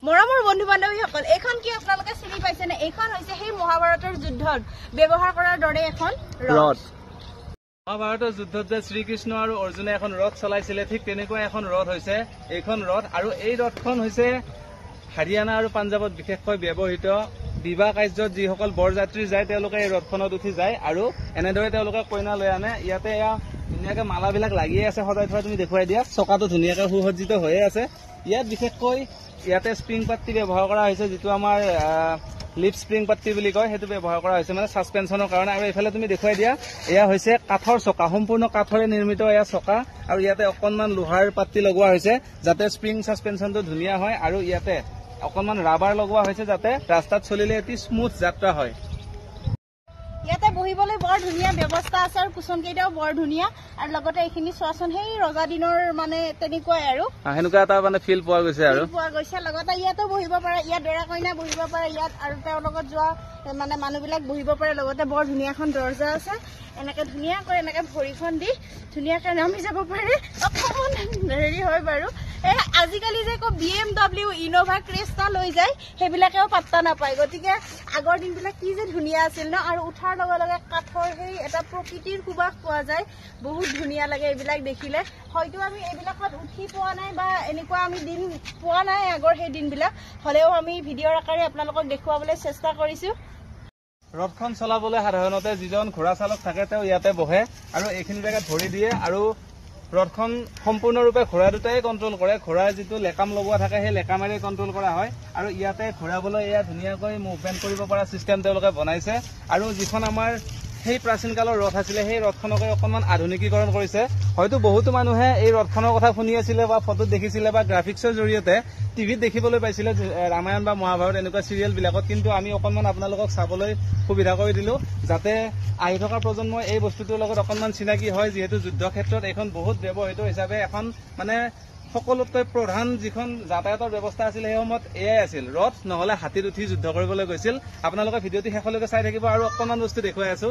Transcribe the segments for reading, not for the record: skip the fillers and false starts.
মৰমৰ বন্ধু বান্ধৱীসকল, এইখন কি আপোনালোকে চিনি পাইছেনে? এইখন হৈছে সেই মহাভাৰতৰ যুদ্ধত ব্যৱহাৰ কৰাৰ দৰে এখন ৰথ। মহাভাৰতৰ যুদ্ধত যে শ্ৰীকৃষ্ণ আৰু অৰ্জুনে এখন ৰথ চলাইছিলে, ঠিক তেনেকুৱা এখন ৰথ হৈছে এইখন ৰথ। আৰু এই ৰথখন হৈছে হাৰিয়ানা আৰু পাঞ্জাৱত বিশেষকৈ ব্যৱহৃত বিবাহ কাৰ্যত যিসকল বৰযাত্ৰী যায় তেওঁলোকে এই ৰথখনত উঠি যায় আৰু এনেদৰে তেওঁলোকে কইনা লৈ আনে। ইয়াতে এয়া ধুনীয়াকে মালাবিলাক লাগিয়ে আছে, সজাই থোৱা তুমি দেখুৱাই দিয়া। চকাটো ধুনীয়াকে সুসজ্জিত হৈয়ে আছে। ইয়াত বিশেষকৈ ইয়াতে স্প্ৰিং পাত্তি ব্যৱহাৰ কৰা হৈছে, যিটো আমাৰ লিপ স্প্ৰিং পাত্তি বুলি কয়, সেইটো ব্যৱহাৰ কৰা হৈছে মানে ছাছপেনশ্যনৰ কাৰণে। আৰু এইফালে তুমি দেখুৱাই দিয়া, এয়া হৈছে কাঠৰ চকা, সম্পূৰ্ণ কাঠৰে নিৰ্মিত এয়া চকা। আৰু ইয়াতে অকণমান লোহাৰ পাত্তি লগোৱা হৈছে যাতে স্প্ৰিং ছাছপেনশ্যনটো ধুনীয়া হয়। আৰু ইয়াতে অকণমান ৰাবাৰ লগোৱা হৈছে যাতে ৰাস্তাত চলিলে অতি স্মুথ যাত্ৰা হয়। ইয়াতে বহিবলৈ বৰ ধুনীয়া ব্যৱস্থা আছে আৰু কুচন কেইটাও বৰ ধুনীয়া। আৰু লগতে এইখিনি চোৱাচোন, সেই ৰজা দিনৰ মানে তেনেকুৱাই আৰু সেনেকুৱা এটা মানে ফিল পোৱা গৈছে আৰু লগতে ইয়াতো বহিব পাৰে, ইয়াত দৰা কইনা বহিব পাৰে ইয়াত, আৰু তেওঁৰ লগত যোৱা মানে মানুহবিলাক বহিব পাৰে। লগতে বৰ ধুনীয়া এখন দৰ্জা আছে, এনেকে ধুনীয়াকৈ এনেকে ভৰিখন দি ধুনীয়াকে নামি যাব পাৰে। অকণমান হেৰি হয় বাৰু, এই আজিকালি যে BMW ইন'ভা ক্ৰেষ্টা লৈ যায় সেইবিলাকেও পাত্তা নাপায়। গতিকে আগৰ দিনবিলাক কি যে ধুনীয়া আছিল ন। আৰু উঠাৰ লগে লগে কাঠৰ সেই এটা প্ৰকৃতিৰ সুবাস পোৱা যায়, বহুত ধুনীয়া লাগে এইবিলাক দেখিলে। হয়তো আমি এইবিলাকত উঠি পোৱা নাই বা এনেকুৱা আমি দিন পোৱা নাই আগৰ সেই দিনবিলাক, হ'লেও আমি ভিডিঅ'ৰ আকাৰে আপোনালোকক দেখুৱাবলৈ চেষ্টা কৰিছো। ৰথখন চলাবলৈ সাধাৰণতে যিজন ঘোঁৰা চালক থাকে তেওঁ ইয়াতে বহে আৰু এইখিনি জেগাত ভৰি দিয়ে। আৰু ৰথখন সম্পূৰ্ণৰূপে ঘোঁৰা দুটাই কণ্ট্ৰল কৰে। ঘোঁৰাৰ যিটো লেকাম লগোৱা থাকে সেই লেকামেৰে কণ্ট্ৰল কৰা হয়। আৰু ইয়াতে ঘোঁৰাবলৈ এয়া ধুনীয়াকৈ মুভমেণ্ট কৰিব পৰা ছিষ্টেম তেওঁলোকে বনাইছে। আৰু যিখন আমাৰ সেই প্ৰাচীন কালৰ ৰথ আছিলে সেই ৰথখনকে অকণমান আধুনিকীকৰণ কৰিছে। হয়তো বহুতো মানুহে এই ৰথখনৰ কথা শুনি আছিলে বা ফটোত দেখিছিলে বা গ্ৰাফিক্সৰ জৰিয়তে টিভিত দেখিবলৈ পাইছিলে ৰামায়ণ বা মহাভাৰত এনেকুৱা চিৰিয়েলবিলাকত, কিন্তু আমি অকণমান আপোনালোকক চাবলৈ সুবিধা কৰি দিলোঁ যাতে আহি থকা প্ৰজন্মই এই বস্তুটোৰ লগত অকণমান চিনাকি হয়। যিহেতু যুদ্ধ ক্ষেত্ৰত এইখন বহুত ব্যৱহৃত হিচাপে এখন মানে সকলোতকৈ প্ৰধান যিখন যাতায়াতৰ ব্যৱস্থা আছিল সেই সময়ত এয়াই আছিল, ৰথ নহ'লে হাতীত উঠি যুদ্ধ কৰিবলৈ গৈছিল। আপোনালোকে ভিডিঅ'টি শেষলৈকে চাই থাকিব আৰু অকণমান বস্তু দেখুৱাই আছো।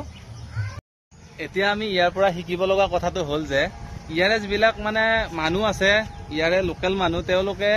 এতিয়া আমি ইয়াৰ পৰা শিকিব লগা কথাটো হ'ল যে ইয়াৰে যিবিলাক মানে মানুহ আছে, ইয়াৰে লোকেল মানুহ, তেওঁলোকে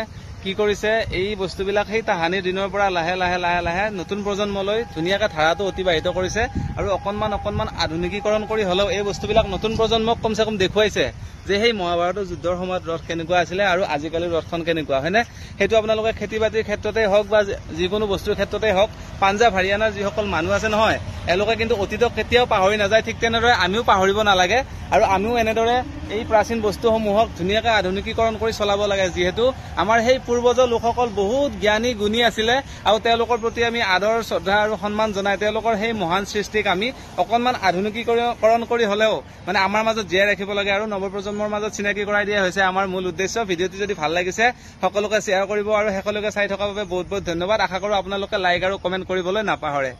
কি কৰিছে এই বস্তুবিলাক সেই তাহানিৰ দিনৰ পৰা লাহে লাহে লাহে লাহে নতুন প্ৰজন্মলৈ ধুনীয়াকৈ ধাৰাটো অতিবাহিত কৰিছে। আৰু অকণমান আধুনিকীকৰণ কৰি হ'লেও এই বস্তুবিলাক নতুন প্ৰজন্মক কমচে কম দেখুৱাইছে যে সেই মহাভাৰতৰ যুদ্ধৰ সময়ত ৰথ কেনেকুৱা আছিলে আৰু আজিকালি ৰথখন কেনেকুৱা, হয়নে? সেইটো আপোনালোকে খেতি বাতিৰ ক্ষেত্ৰতেই হওক বা যিকোনো বস্তুৰ ক্ষেত্ৰতেই হওক, পাঞ্জাৱ হাৰিয়ানাৰ যিসকল মানুহ আছে নহয়, এওঁলোকে কিন্তু অতীতক কেতিয়াও পাহৰি নাযায়। ঠিক তেনেদৰে আমিও পাহৰিব নালাগে আৰু আমিও এনেদৰে এই প্ৰাচীন বস্তুসমূহক ধুনীয়াকৈ আধুনিকীকৰণ কৰি চলাব লাগে। যিহেতু আমাৰ সেই পূৰ্বজৰ লোকসকল বহুত জ্ঞানী গুণী আছিলে আৰু তেওঁলোকৰ প্ৰতি আমি আদৰ শ্ৰদ্ধা আৰু সন্মান জনাই তেওঁলোকৰ সেই মহান সৃষ্টিক আমি অকণমান আধুনিকীকৰণ কৰি হ'লেও মানে আমাৰ মাজত জীয়াই ৰাখিব লাগে আৰু নৱপ্ৰজন্মৰ মাজত চিনাকি কৰাই দিয়া হৈছে আমাৰ মূল উদ্দেশ্য। ভিডিঅ'টি যদি ভাল লাগিছে সকলোকে শ্বেয়াৰ কৰিব আৰু শেষলৈকে চাই থকাৰ বাবে বহুত বহুত ধন্যবাদ। আশা কৰোঁ আপোনালোকে লাইক আৰু কমেণ্ট কৰিবলৈ নাপাহৰে।